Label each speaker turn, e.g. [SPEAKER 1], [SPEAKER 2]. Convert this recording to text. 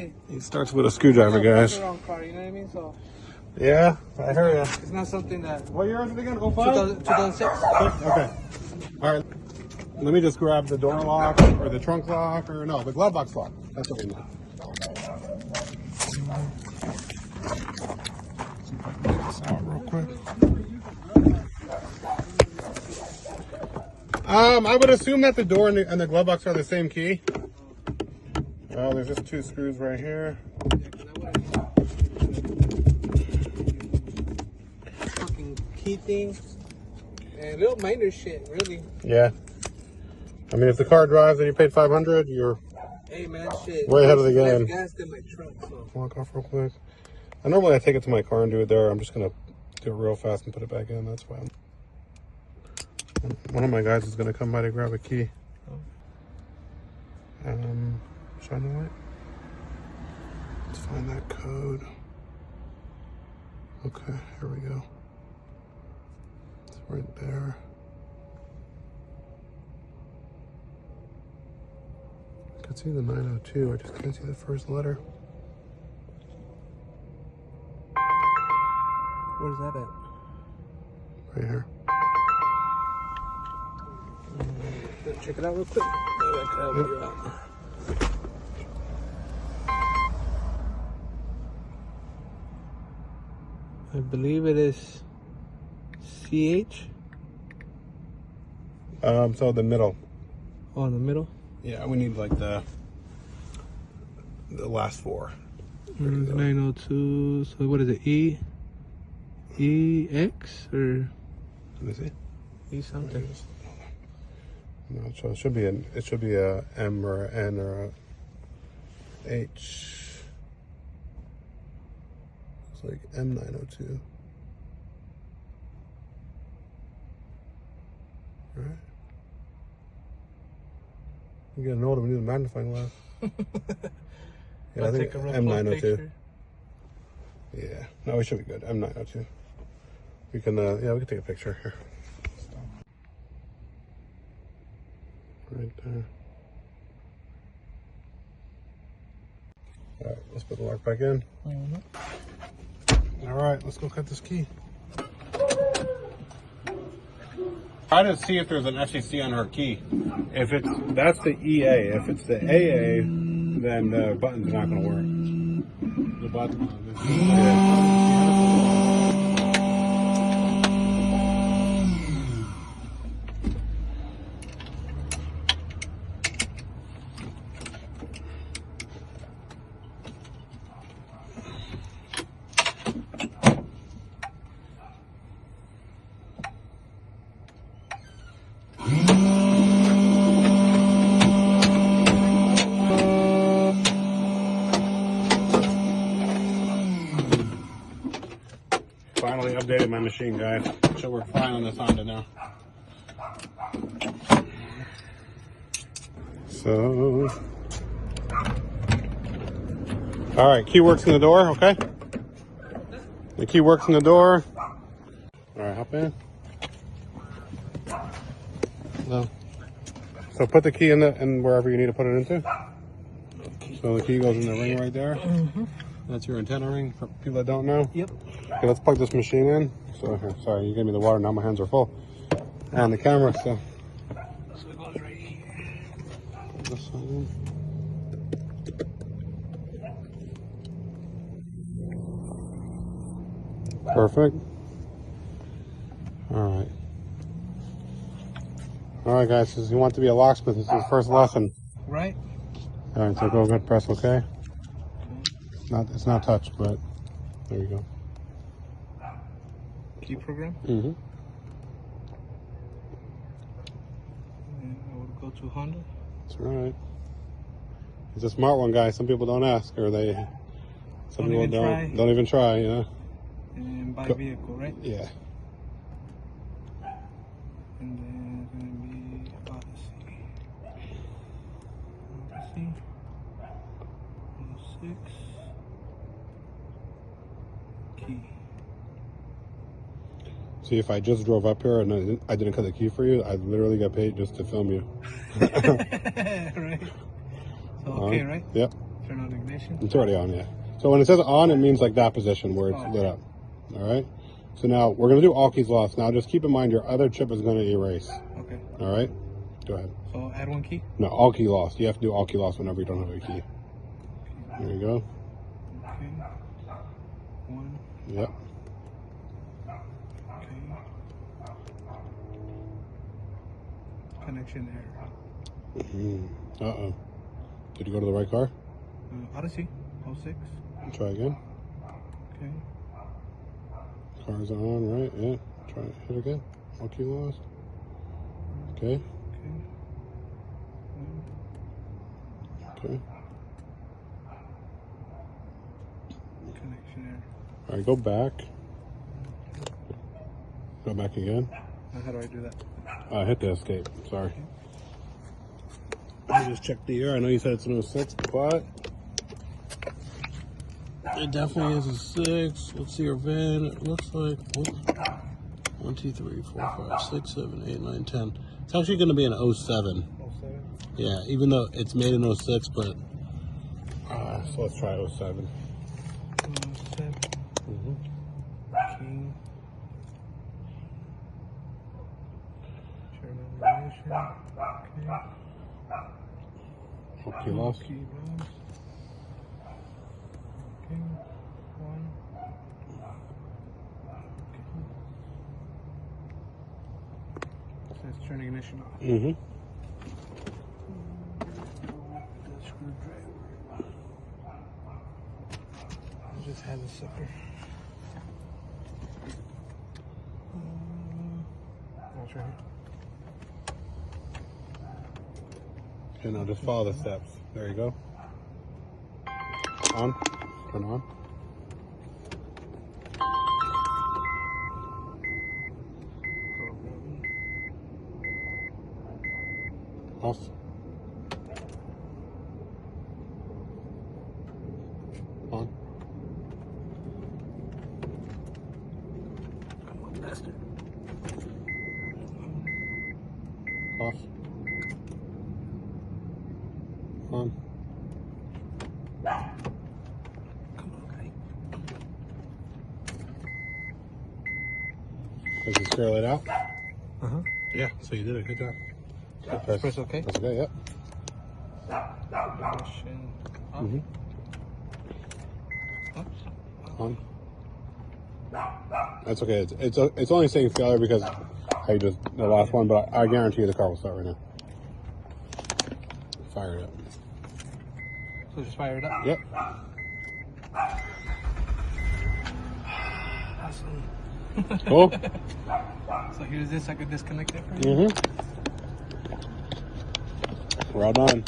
[SPEAKER 1] it.
[SPEAKER 2] He starts with a screwdriver, guys.
[SPEAKER 1] Car, you know what I mean? So
[SPEAKER 2] Yeah, I heard ya.
[SPEAKER 1] it's not something that.
[SPEAKER 2] What year is it again? 05?
[SPEAKER 1] 2006.
[SPEAKER 2] Okay. All right. Let me just grab the door lock or the trunk lock or no, the glove box lock. That's what we need. Check this out real quick. I would assume that the door and the glove box are the same key. Well, there's just 2 screws right here.
[SPEAKER 1] Fucking key things and little minor shit, really.
[SPEAKER 2] Yeah. I mean, if the car drives and you paid $500, you're
[SPEAKER 1] Hey man, shit.
[SPEAKER 2] way ahead of the game.
[SPEAKER 1] Gas in my truck, so.
[SPEAKER 2] Walk off real quick. I take it to my car and do it there. I'm just gonna do it real fast and put it back in. That's why one of my guys is gonna come by to grab a key. Shine the light. Let's find that code. Okay, here we go. It's right there. I can see the 902. I just can't see the first letter.
[SPEAKER 1] Where's that at?
[SPEAKER 2] Right here.
[SPEAKER 1] Check it out real quick. I believe it is CH.
[SPEAKER 2] So the middle.
[SPEAKER 1] Oh, in the middle?
[SPEAKER 2] Yeah, we need like the last 4.
[SPEAKER 1] 902. So what is it? EX or
[SPEAKER 2] Let me see.
[SPEAKER 1] E something?
[SPEAKER 2] No, so it should be a M or a N or a H. It's like M902. Right. You gotta know what we need a magnifying glass. Yeah, I think M902. Yeah, no, we should be good. M902. We can, yeah, we can take a picture here. Right there. All right, let's put the lock back in. All right, let's go cut this key. Try to see if there's an FCC on her key. If that's the EA. If it's the AA, then the button's not going to work. The button. Finally updated my machine, guys. Should work fine on this Honda now. So, all right, key works in the door, okay? The key works in the door. All right, hop in. No. So put the key in wherever you need to put it into. So the key goes in the ring right there. That's your antenna ring for people that don't know.
[SPEAKER 1] Yep.
[SPEAKER 2] Okay, let's plug this machine in. So, sorry, you gave me the water, now my hands are full. And the camera, so.
[SPEAKER 1] So it goes right here.
[SPEAKER 2] Put this one in. Perfect. All right. All right, guys, so you want to be a locksmith, this is the first lesson.
[SPEAKER 1] Right.
[SPEAKER 2] All right, so go ahead, press OK. It's not touched, but there you go.
[SPEAKER 1] Key program.
[SPEAKER 2] Mm-hmm.
[SPEAKER 1] And I would go to Honda.
[SPEAKER 2] That's right. He's a smart one, guy. Some people don't ask, or some people don't even try, you know.
[SPEAKER 1] And buy vehicle, right?
[SPEAKER 2] Yeah.
[SPEAKER 1] And then it's gonna be Odyssey. 06. Key.
[SPEAKER 2] See, if I just drove up here and I didn't cut the key for you, I literally got paid just to film you.
[SPEAKER 1] Right. So okay, right?
[SPEAKER 2] Yep.
[SPEAKER 1] Turn on ignition.
[SPEAKER 2] It's already on, yeah. So when it says on, it means like that position where it's lit up. All right. So now we're going to do all keys lost. Now just keep in mind your other chip is going to erase.
[SPEAKER 1] Okay.
[SPEAKER 2] All right. Go ahead.
[SPEAKER 1] So add one key?
[SPEAKER 2] No, all key lost. You have to do all key lost whenever you don't have a key. There you go.
[SPEAKER 1] Okay. One.
[SPEAKER 2] Yep.
[SPEAKER 1] Okay. Connection error.
[SPEAKER 2] Uh-oh. Did you go to the right car?
[SPEAKER 1] Odyssey 06.
[SPEAKER 2] Try again.
[SPEAKER 1] Okay.
[SPEAKER 2] Car's on, right? Yeah. Try it. Hit again. All key lost. Okay.
[SPEAKER 1] Okay.
[SPEAKER 2] Okay.
[SPEAKER 1] Connection error.
[SPEAKER 2] All right, go back. Go back again.
[SPEAKER 1] Now how do I do that?
[SPEAKER 2] Hit the escape. Sorry. Let me just check the year. I know you said it's an 06, but it definitely is a 6. Let's see our VIN. It looks like 1, 2, 3, 4, 5, 6, 7, 8, 9, 10. It's actually going to be an 07.
[SPEAKER 1] 07?
[SPEAKER 2] Yeah, even though it's made in 06, but so let's try 07.
[SPEAKER 1] 07. King. Turn on ignition. Okay.
[SPEAKER 2] Okay, lost.
[SPEAKER 1] Key lost. Okay. One. Okay. Says turn ignition off.
[SPEAKER 2] Mm-hmm.
[SPEAKER 1] The screwdriver. I just had the sucker. That's right.
[SPEAKER 2] Okay, now just follow the steps. There you go. On. Turn on. Off. On.
[SPEAKER 1] Come on, bastard.
[SPEAKER 2] Off. On.
[SPEAKER 1] Come on, guy.
[SPEAKER 2] Is the screw light out?
[SPEAKER 1] Uh-huh.
[SPEAKER 2] Yeah, so you did it. Good job.
[SPEAKER 1] Press OK.
[SPEAKER 2] Press OK, yep.
[SPEAKER 1] Ignition off.
[SPEAKER 2] Mm-hmm.
[SPEAKER 1] Off.
[SPEAKER 2] On. That's okay. It's only saying failure because I just the last one, but I guarantee you the car will start right now. Fire it up.
[SPEAKER 1] So just fire it up?
[SPEAKER 2] Yep.
[SPEAKER 1] Awesome.
[SPEAKER 2] Cool.
[SPEAKER 1] So here's this, I could disconnect it for you?
[SPEAKER 2] Mm-hmm. We're all done.